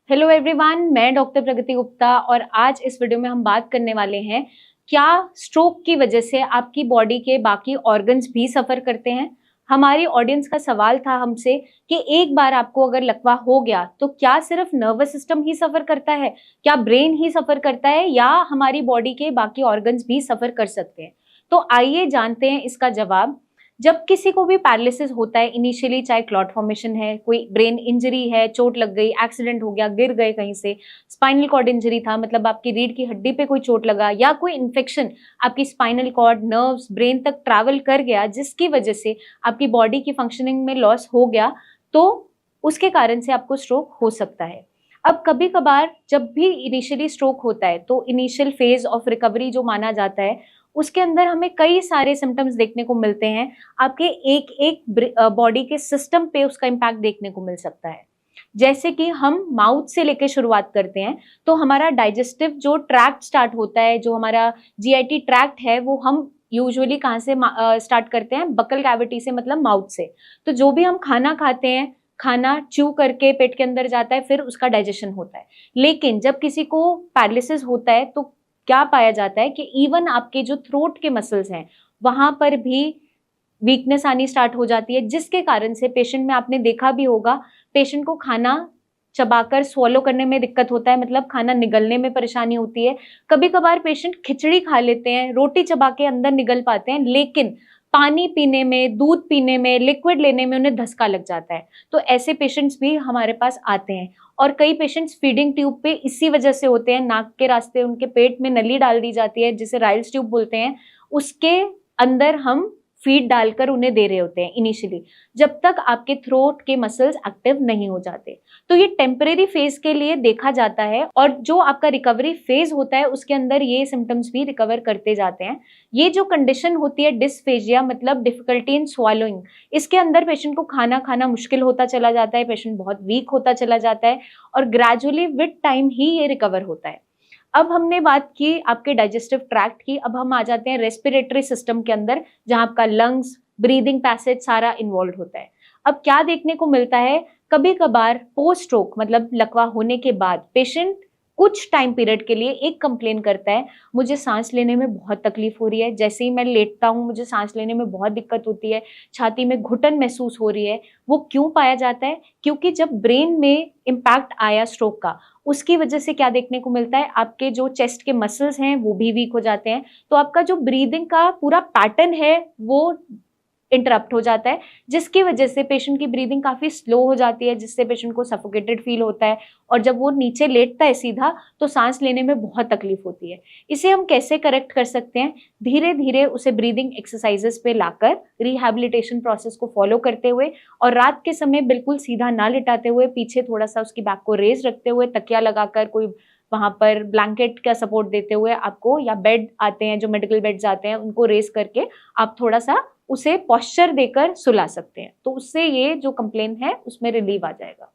Hello everyone, मैं doctor प्रगति गुप्ता और आज इस वीडियो में हम बात करने वाले हैं क्या स्ट्रोक की वजह से आपकी बॉडी के बाकी ऑर्गन्स भी सफर करते हैं। हमारी ऑडियंस का सवाल था हमसे कि एक बार आपको अगर लकवा हो गया तो क्या सिर्फ नर्वस सिस्टम ही सफर करता है, क्या ब्रेन ही सफर करता है या हमारी बॉडी के बाकी ऑर्गन्स भी सफर कर सकते हैं। तो आइए जानते हैं इसका जवाब। जब किसी को भी पैरालिसिस होता है इनिशियली, चाहे क्लॉट फॉर्मेशन है, कोई ब्रेन इंजरी है, चोट लग गई, एक्सीडेंट हो गया, गिर गए कहीं से, स्पाइनल कॉर्ड इंजरी था मतलब आपकी रीढ़ की हड्डी पे कोई चोट लगा, या कोई इन्फेक्शन आपकी स्पाइनल कॉर्ड नर्व्स ब्रेन तक ट्रैवल कर गया जिसकी वजह से आपकी बॉडी की फंक्शनिंग में लॉस हो गया, तो उसके कारण से आपको स्ट्रोक हो सकता है। अब कभी कभार जब भी इनिशियली स्ट्रोक होता है तो इनिशियल फेज ऑफ रिकवरी जो माना जाता है उसके अंदर हमें कई सारे सिम्टम्स देखने को मिलते हैं। आपके एक एक बॉडी के सिस्टम पे उसका इम्पैक्ट देखने को मिल सकता है। जैसे कि हम माउथ से लेके शुरुआत करते हैं तो हमारा डाइजेस्टिव जो ट्रैक्ट स्टार्ट होता है, जो हमारा जीआईटी ट्रैक्ट है, वो हम यूजुअली कहाँ से स्टार्ट करते हैं, बकल कैविटी से, मतलब माउथ से। तो जो भी हम खाना खाते हैं, खाना च्यू करके पेट के अंदर जाता है, फिर उसका डाइजेशन होता है। लेकिन जब किसी को पैरालिसिस होता है तो क्या पाया जाता है कि इवन आपके जो थ्रोट के मसल्स हैं वहां पर भी वीकनेस आनी स्टार्ट हो जाती है, जिसके कारण से पेशेंट में आपने देखा भी होगा, पेशेंट को खाना चबाकर स्वॉलो करने में दिक्कत होता है, मतलब खाना निगलने में परेशानी होती है। कभी कभार पेशेंट खिचड़ी खा लेते हैं, रोटी चबा के अंदर निगल पाते हैं, लेकिन पानी पीने में, दूध पीने में, लिक्विड लेने में उन्हें धक्का लग जाता है। तो ऐसे पेशेंट्स भी हमारे पास आते हैं। और कई पेशेंट्स फीडिंग ट्यूब पे इसी वजह से होते हैं, नाक के रास्ते उनके पेट में नली डाल दी जाती है जिसे राइल्स ट्यूब बोलते हैं, उसके अंदर हम फीड डालकर उन्हें दे रहे होते हैं इनिशियली, जब तक आपके थ्रोट के मसल्स एक्टिव नहीं हो जाते। तो ये टेम्परेरी फेज के लिए देखा जाता है और जो आपका रिकवरी फेज होता है उसके अंदर ये सिम्टम्स भी रिकवर करते जाते हैं। ये जो कंडीशन होती है डिस्फेजिया, मतलब डिफिकल्टी इन स्वॉलोइंग, इसके अंदर पेशेंट को खाना खाना मुश्किल होता चला जाता है, पेशेंट बहुत वीक होता चला जाता है और ग्रेजुअली विद टाइम ही ये रिकवर होता है। अब हमने बात की आपके डाइजेस्टिव ट्रैक्ट की, अब हम आ जाते हैं रेस्पिरेटरी सिस्टम के अंदर, जहां आपका लंग्स, ब्रीदिंग पैसेज सारा इन्वॉल्व होता है। अब क्या देखने को मिलता है, कभी कभार पोस्ट स्ट्रोक मतलब लकवा होने के बाद पेशेंट कुछ टाइम पीरियड के लिए एक कंप्लेन करता है, मुझे सांस लेने में बहुत तकलीफ हो रही है, जैसे ही मैं लेटता हूँ मुझे सांस लेने में बहुत दिक्कत होती है, छाती में घुटन महसूस हो रही है। वो क्यों पाया जाता है? क्योंकि जब ब्रेन में इम्पैक्ट आया स्ट्रोक का, उसकी वजह से क्या देखने को मिलता है, आपके जो चेस्ट के मसल्स हैं वो भी वीक हो जाते हैं, तो आपका जो ब्रीदिंग का पूरा पैटर्न है वो इंटरप्ट हो जाता है, जिसकी वजह से पेशेंट की ब्रीदिंग काफी स्लो हो जाती है, जिससे पेशेंट को सफोकेटेड फील होता है और जब वो नीचे लेटता है सीधा तो सांस लेने में बहुत तकलीफ होती है। इसे हम कैसे करेक्ट कर सकते हैं? धीरे धीरे उसे ब्रीदिंग एक्सरसाइजेस पे लाकर रिहैबिलिटेशन प्रोसेस को फॉलो करते हुए और रात के समय बिल्कुल सीधा ना लिटाते हुए, पीछे थोड़ा सा उसकी बैक को रेज रखते हुए, तकिया लगाकर कोई वहां पर ब्लैंकेट का सपोर्ट देते हुए आपको, या बेड आते हैं जो मेडिकल बेड्स आते हैं उनको रेज करके आप थोड़ा सा उसे पॉस्चर देकर सुला सकते हैं, तो उससे ये जो कंप्लेन है उसमें रिलीव आ जाएगा।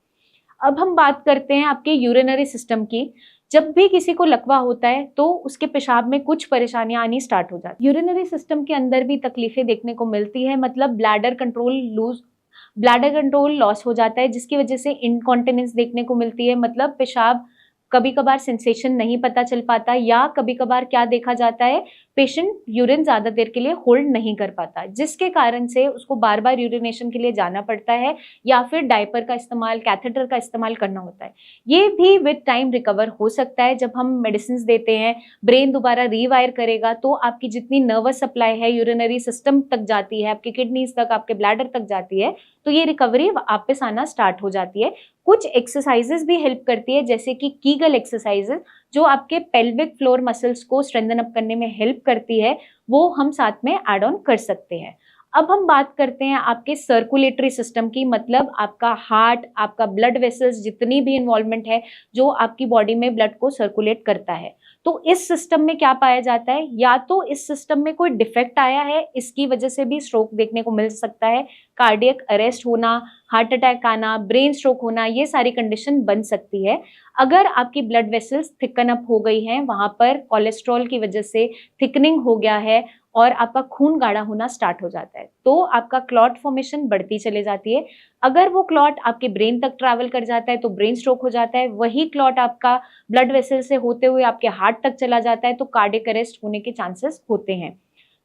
अब हम बात करते हैं आपके यूरिनरी सिस्टम की। जब भी किसी को लकवा होता है तो उसके पेशाब में कुछ परेशानियां आनी स्टार्ट हो जाती है। यूरिनरी सिस्टम के अंदर भी तकलीफें देखने को मिलती है, मतलब ब्लैडर कंट्रोल लॉस हो जाता है, जिसकी वजह से इनकॉन्टिनेंस देखने को मिलती है, मतलब पेशाब कभी कभार सेंसेशन नहीं पता चल पाता, या कभी कभार क्या देखा जाता है, पेशेंट यूरिन ज्यादा देर के लिए होल्ड नहीं कर पाता, जिसके कारण से उसको बार बार यूरिनेशन के लिए जाना पड़ता है या फिर डायपर का इस्तेमाल, कैथेटर का इस्तेमाल करना होता है। ये भी विद टाइम रिकवर हो सकता है। जब हम मेडिसिन देते हैं, ब्रेन दोबारा रीवायर करेगा तो आपकी जितनी नर्वस सप्लाई है यूरिनरी सिस्टम तक जाती है, आपकी किडनीज तक, आपके ब्लैडर तक जाती है, तो ये रिकवरी वापस आना स्टार्ट हो जाती है। कुछ एक्सरसाइजेस भी हेल्प करती है, जैसे कि कीगल एक्सरसाइजेस, जो आपके पेल्विक फ्लोर मसल्स को स्ट्रेंथन अप करने में हेल्प करती है, वो हम साथ में ऐड ऑन कर सकते हैं। अब हम बात करते हैं आपके सर्कुलेटरी सिस्टम की, मतलब आपका हार्ट, आपका ब्लड वेसल्स, जितनी भी इन्वॉल्वमेंट है जो आपकी बॉडी में ब्लड को सर्कुलेट करता है। तो इस सिस्टम में क्या पाया जाता है, या तो इस सिस्टम में कोई डिफेक्ट आया है, इसकी वजह से भी स्ट्रोक देखने को मिल सकता है। कार्डियक अरेस्ट होना, हार्ट अटैक आना, ब्रेन स्ट्रोक होना, ये सारी कंडीशन बन सकती है। अगर आपकी ब्लड वेसल्स थिकन अप हो गई हैं, वहां पर कोलेस्ट्रॉल की वजह से थिकनिंग हो गया है और आपका खून गाढ़ा होना स्टार्ट हो जाता है, तो आपका क्लॉट फॉर्मेशन बढ़ती चली जाती है। अगर वो क्लॉट आपके ब्रेन तक ट्रैवल कर जाता है तो ब्रेन स्ट्रोक हो जाता है। वही क्लॉट आपका ब्लड वेसल से होते हुए आपके हार्ट तक चला जाता है तो कार्डियक अरेस्ट होने के चांसेस होते हैं।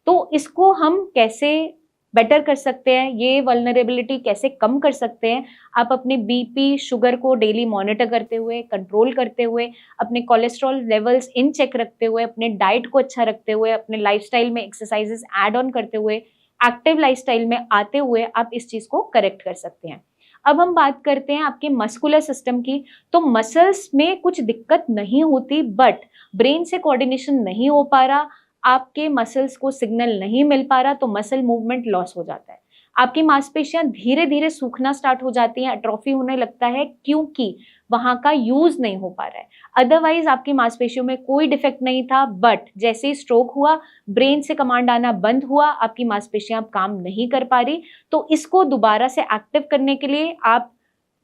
तो इसको हम कैसे बेटर कर सकते हैं, ये वल्नरेबिलिटी कैसे कम कर सकते हैं? आप अपने बीपी, शुगर को डेली मॉनिटर करते हुए, कंट्रोल करते हुए, अपने कोलेस्ट्रॉल लेवल्स इन चेक रखते हुए, अपने डाइट को अच्छा रखते हुए, अपने लाइफस्टाइल में एक्सरसाइजेस ऐड ऑन करते हुए, एक्टिव लाइफस्टाइल में आते हुए आप इस चीज को करेक्ट कर सकते हैं। अब हम बात करते हैं आपके मस्कुलर सिस्टम की। तो मसल्स में कुछ दिक्कत नहीं होती, बट ब्रेन से कोऑर्डिनेशन नहीं हो पा रहा, आपके मसल्स को सिग्नल नहीं मिल पा रहा, तो मसल मूवमेंट लॉस हो जाता है। आपकी मांसपेशियां धीरे धीरे सूखना स्टार्ट हो जाती हैं, एट्रोफी होने लगता है, क्योंकि वहां का यूज नहीं हो पा रहा है। अदरवाइज आपकी मांसपेशियों में कोई डिफेक्ट नहीं था, बट जैसे ही स्ट्रोक हुआ, ब्रेन से कमांड आना बंद हुआ, आपकी मांसपेशियां अब काम नहीं कर पा रही। तो इसको दोबारा से एक्टिव करने के लिए आप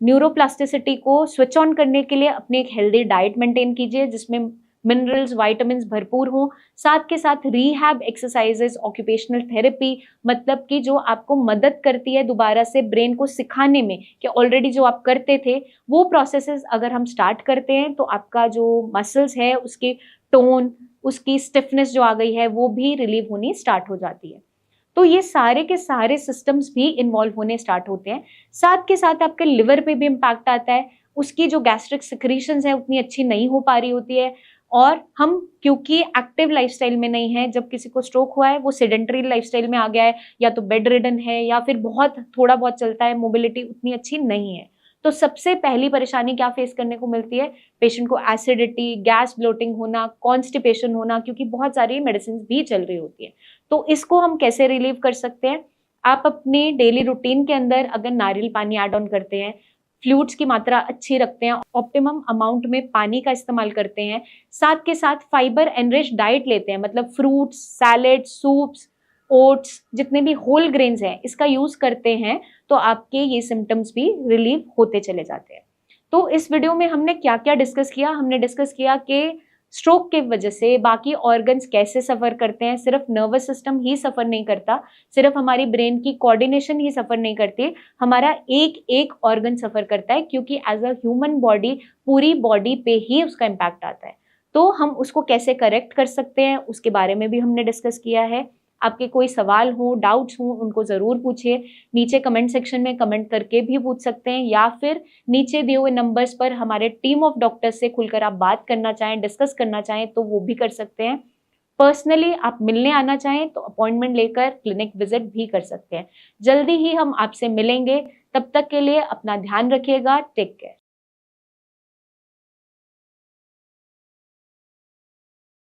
न्यूरोप्लास्टिसिटी को स्विच ऑन करने के लिए अपने एक हेल्दी डाइट मेंटेन कीजिए, जिसमें मिनरल्स, विटामिन्स भरपूर हों। साथ के साथ रिहैब एक्सरसाइजेस, ऑक्यूपेशनल थेरेपी, मतलब कि जो आपको मदद करती है दोबारा से ब्रेन को सिखाने में कि ऑलरेडी जो आप करते थे वो प्रोसेसेस अगर हम स्टार्ट करते हैं तो आपका जो मसल्स है उसकी टोन, उसकी स्टिफनेस जो आ गई है वो भी रिलीव होनी स्टार्ट हो जाती है। तो ये सारे के सारे सिस्टम्स भी इन्वॉल्व होने स्टार्ट होते हैं। साथ के साथ आपके लिवर पे भी इम्पैक्ट आता है, उसकी जो गैस्ट्रिक सिक्रीशंस है उतनी अच्छी नहीं हो पा रही होती है। और हम क्योंकि एक्टिव लाइफस्टाइल में नहीं है, जब किसी को स्ट्रोक हुआ है वो सेडेंटरी लाइफस्टाइल में आ गया है, या तो बेड रिडन है या फिर बहुत थोड़ा बहुत चलता है, मोबिलिटी उतनी अच्छी नहीं है। तो सबसे पहली परेशानी क्या फेस करने को मिलती है? पेशेंट को एसिडिटी, गैस ब्लोटिंग होना, कॉन्स्टिपेशन होना, क्योंकि बहुत सारी मेडिसिन भी चल रही होती है। तो इसको हम कैसे रिलीव कर सकते हैं? आप अपनी डेली रूटीन के अंदर अगर नारियल पानी ऐड ऑन करते हैं, फ्लूइड्स की मात्रा अच्छी रखते हैं, ऑप्टिमम अमाउंट में पानी का इस्तेमाल करते हैं, साथ के साथ फाइबर एनरिच डाइट लेते हैं, मतलब फ्रूट्स, सैलेड, सूप्स, ओट्स, जितने भी होल ग्रेन्स हैं इसका यूज करते हैं, तो आपके ये सिम्टम्स भी रिलीव होते चले जाते हैं। तो इस वीडियो में हमने क्या क्या डिस्कस किया? हमने डिस्कस किया कि स्ट्रोक की वजह से बाकी ऑर्गन्स कैसे सफर करते हैं। सिर्फ नर्वस सिस्टम ही सफर नहीं करता, सिर्फ हमारी ब्रेन की कोऑर्डिनेशन ही सफर नहीं करती, हमारा एक एक ऑर्गन सफर करता है, क्योंकि एज अ ह्यूमन बॉडी पूरी बॉडी पे ही उसका इम्पैक्ट आता है। तो हम उसको कैसे करेक्ट कर सकते हैं उसके बारे में भी हमने डिस्कस किया है। आपके कोई सवाल हो, डाउट्स हो, उनको जरूर पूछिए। नीचे कमेंट सेक्शन में कमेंट करके भी पूछ सकते हैं, या फिर नीचे दिए हुए नंबर्स पर हमारे टीम ऑफ डॉक्टर्स से खुलकर आप बात करना चाहें, डिस्कस करना चाहें तो वो भी कर सकते हैं। पर्सनली आप मिलने आना चाहें तो अपॉइंटमेंट लेकर क्लिनिक विजिट भी कर सकते हैं। जल्दी ही हम आपसे मिलेंगे, तब तक के लिए अपना ध्यान रखिएगा। Take care.